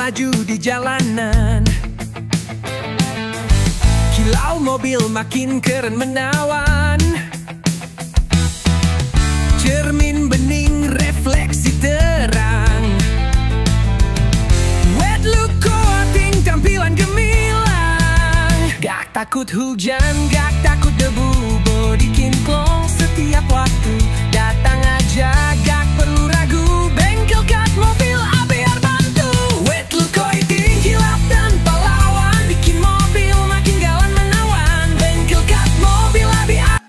melaju di jalanan. Kilau mobil makin keren menawan. Cermin bening refleksi terang. Wet look coating tampilan gemilang. Gak takut hujan, gak takut debu. Body kinclong setiap waktu. Datang aja, gak perlu ragu. Bengkel kat mobil ABR bantu. Wet look coating kilap tanpa lawan. Bikin mobil makin gawan menawan. Bengkel kat mobil ABR.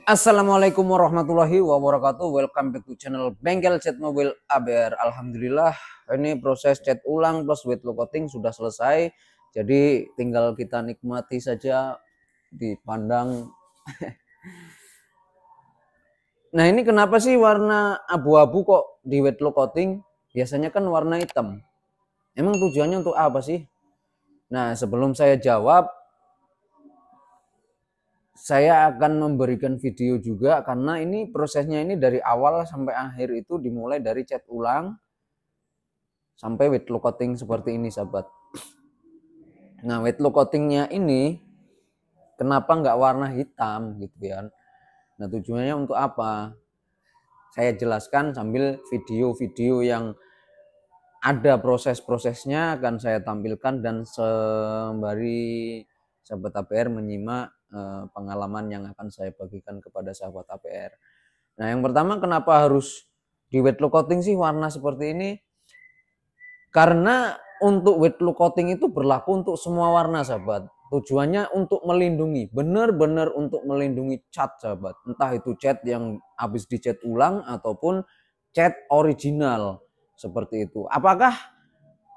Assalamualaikum warahmatullahi wabarakatuh. Welcome back to channel Bengkel Cat Mobil ABR. Alhamdulillah ini proses cat ulang plus wet look coating sudah selesai. Jadi tinggal kita nikmati saja, dipandang. Nah, ini kenapa sih warna abu-abu kok di wet look coating? Biasanya kan warna hitam. Emang tujuannya untuk apa sih? Nah, sebelum saya jawab, saya akan memberikan video juga karena ini prosesnya ini dari awal sampai akhir itu dimulai dari cat ulang sampai wet look coating seperti ini, sahabat. Nah, wet look coatingnya ini kenapa nggak warna hitam gitu ya? Nah, tujuannya untuk apa? Saya jelaskan sambil video-video yang ada proses-prosesnya akan saya tampilkan dan sembari sahabat ABR menyimak pengalaman yang akan saya bagikan kepada sahabat ABR. Nah, yang pertama, kenapa harus di wet look coating sih warna seperti ini? Karena untuk wet look coating itu berlaku untuk semua warna, sahabat. Tujuannya untuk melindungi, benar-benar untuk melindungi cat, sahabat. Entah itu cat yang habis dicat ulang ataupun cat original seperti itu. Apakah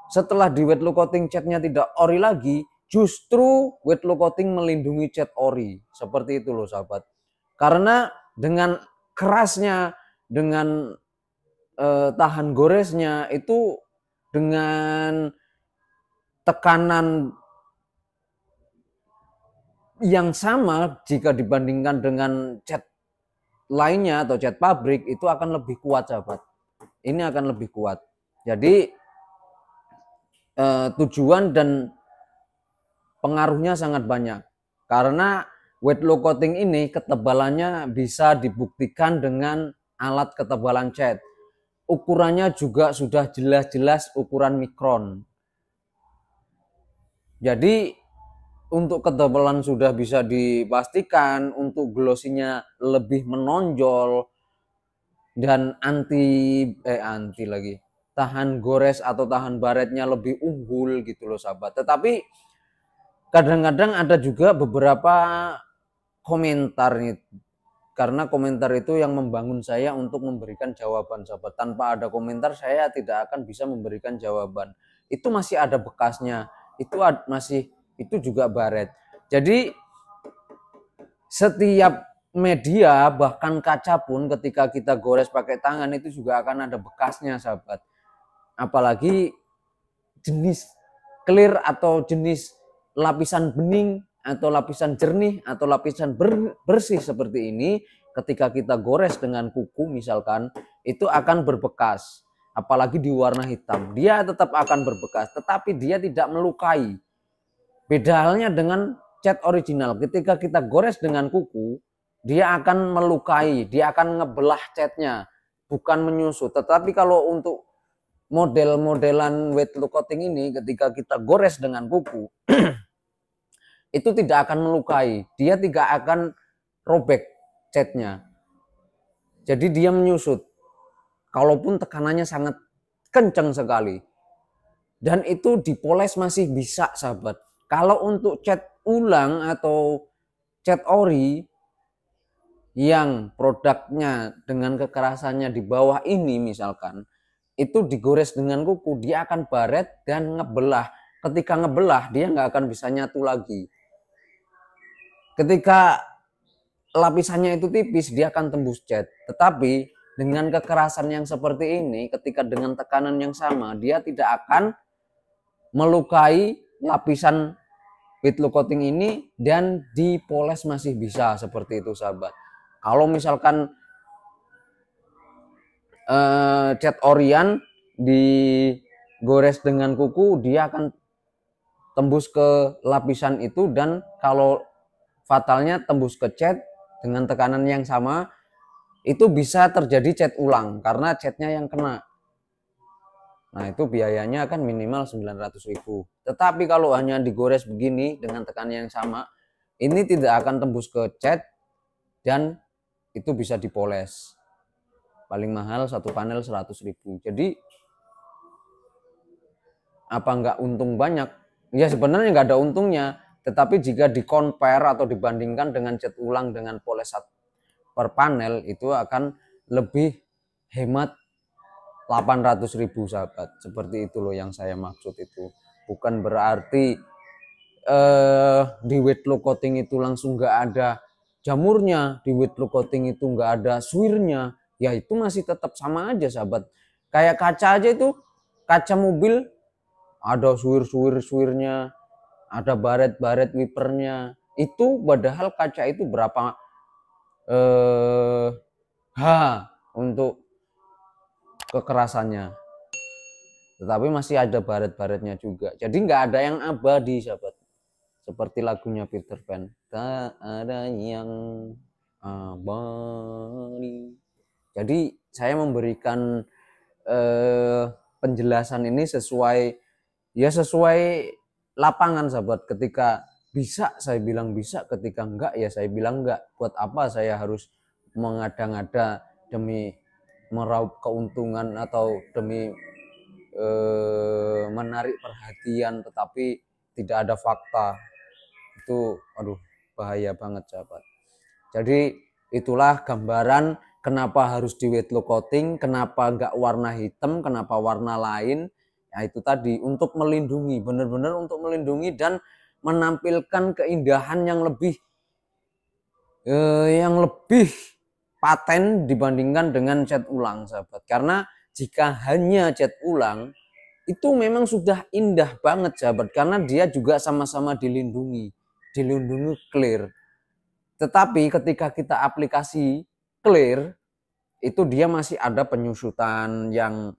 setelah di wet look coating catnya tidak ori lagi? Justru wet look coating melindungi cat ori. Seperti itu loh, sahabat. Karena dengan kerasnya, dengan tahan goresnya itu, dengan tekanan yang sama jika dibandingkan dengan cat lainnya atau cat pabrik, itu akan lebih kuat, sahabat. Ini akan lebih kuat. Jadi tujuan dan pengaruhnya sangat banyak. Karena wet look coating ini ketebalannya bisa dibuktikan dengan alat ketebalan cat. Ukurannya juga sudah jelas-jelas ukuran mikron. Jadi untuk ketebalan sudah bisa dipastikan, untuk glossinya lebih menonjol dan tahan gores atau tahan baretnya lebih unggul gitu loh, sahabat. Tetapi kadang-kadang ada juga beberapa komentar nih, karena komentar itu yang membangun saya untuk memberikan jawaban, sahabat. Tanpa ada komentar saya tidak akan bisa memberikan jawaban. Itu masih ada bekasnya, itu juga baret. Jadi setiap media, bahkan kaca pun ketika kita gores pakai tangan itu juga akan ada bekasnya, sahabat. Apalagi jenis clear atau jenis lapisan bening atau lapisan jernih atau lapisan bersih seperti ini, ketika kita gores dengan kuku misalkan, itu akan berbekas. Apalagi di warna hitam, dia tetap akan berbekas, tetapi dia tidak melukai. Beda halnya dengan cat original, ketika kita gores dengan kuku, dia akan melukai, dia akan ngebelah catnya, bukan menyusut. Tetapi kalau untuk model-modelan wet look coating ini, ketika kita gores dengan kuku itu tidak akan melukai, dia tidak akan robek catnya. Jadi dia menyusut, kalaupun tekanannya sangat kencang sekali. Dan itu dipoles masih bisa, sahabat. Kalau untuk cat ulang atau cat ori yang produknya dengan kekerasannya di bawah ini misalkan, itu digores dengan kuku, dia akan baret dan ngebelah. Ketika ngebelah, dia nggak akan bisa nyatu lagi. Ketika lapisannya itu tipis, dia akan tembus cat. Tetapi dengan kekerasan yang seperti ini, ketika dengan tekanan yang sama, dia tidak akan melukai lapisan weight low coating ini dan dipoles masih bisa seperti itu sahabat. Kalau misalkan cat Orient digores dengan kuku, dia akan tembus ke lapisan itu, dan kalau fatalnya tembus ke cat dengan tekanan yang sama, itu bisa terjadi cat ulang karena catnya yang kena. Nah itu biayanya akan minimal 900.000. Tetapi kalau hanya digores begini dengan tekanan yang sama, ini tidak akan tembus ke cat dan itu bisa dipoles. Paling mahal satu panel 100.000. Jadi apa nggak untung banyak? Ya sebenarnya nggak ada untungnya. Tetapi jika di-compare atau dibandingkan dengan cat ulang dengan poles per panel, itu akan lebih hemat 800.000 sahabat. Seperti itu loh yang saya maksud itu. Bukan berarti di weight low coating itu langsung nggak ada jamurnya, di weight low coating itu nggak ada suirnya. Ya itu masih tetap sama aja sahabat. Kayak kaca aja itu, kaca mobil ada suir-suirnya, ada baret-baret wipernya. Itu padahal kaca itu berapa H untuk kekerasannya, tetapi masih ada baret-baretnya juga. Jadi nggak ada yang abadi sahabat. Seperti lagunya Peter Pan, tak ada yang abadi. Jadi saya memberikan penjelasan ini sesuai lapangan sahabat. Ketika bisa saya bilang bisa, ketika enggak ya saya bilang enggak. Buat apa saya harus mengada-ngada demi meraup keuntungan atau demi menarik perhatian tetapi tidak ada fakta. Itu aduh bahaya banget sahabat. Jadi itulah gambaran kenapa harus di weight low coating, kenapa enggak warna hitam, kenapa warna lain. Ya itu tadi, untuk melindungi, benar-benar untuk melindungi dan menampilkan keindahan yang lebih paten dibandingkan dengan cat ulang sahabat. Karena jika hanya cat ulang itu memang sudah indah banget sahabat, karena dia juga sama-sama dilindungi clear. Tetapi ketika kita aplikasi clear, itu dia masih ada penyusutan yang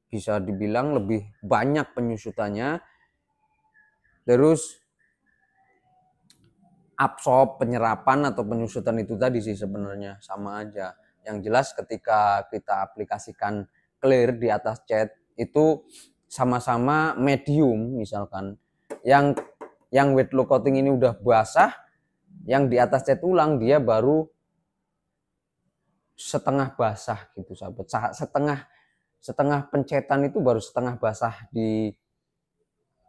bisa dibilang lebih banyak penyusutannya. Terus absorb, penyerapan atau penyusutan itu tadi sih sebenarnya sama aja. Yang jelas ketika kita aplikasikan clear di atas cat itu sama-sama medium, misalkan yang weight low coating ini udah basah, yang di atas cat ulang dia baru setengah basah gitu sahabat. Setengah pencetan itu baru setengah basah di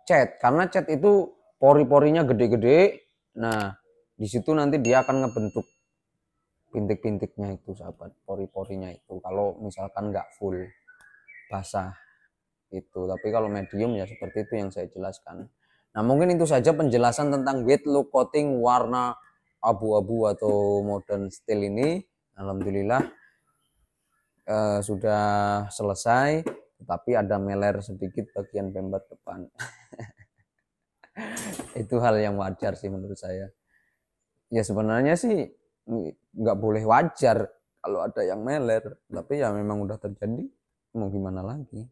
cat, karena cat itu pori-porinya gede-gede. Nah di situ nanti dia akan ngebentuk bintik-bintiknya itu sahabat, pori-porinya itu kalau misalkan nggak full basah itu. Tapi kalau medium ya seperti itu yang saya jelaskan. Nah mungkin itu saja penjelasan tentang weight low coating warna abu-abu atau modern steel ini. Alhamdulillah sudah selesai, tetapi ada meler sedikit bagian bemper depan. Itu hal yang wajar sih menurut saya. Ya sebenarnya sih nggak boleh wajar kalau ada yang meler, tapi ya memang udah terjadi, mau gimana lagi.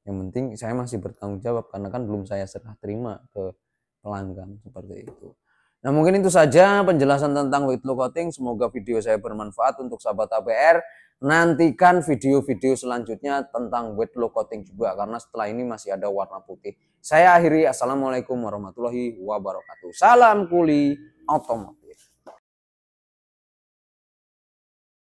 Yang penting saya masih bertanggung jawab karena kan belum saya serah terima ke pelanggan seperti itu. Nah mungkin itu saja penjelasan tentang weight low coating. Semoga video saya bermanfaat untuk sahabat APR. Nantikan video-video selanjutnya tentang weight low coating juga, karena setelah ini masih ada warna putih. Saya akhiri, assalamualaikum warahmatullahi wabarakatuh. Salam kuli otomotif.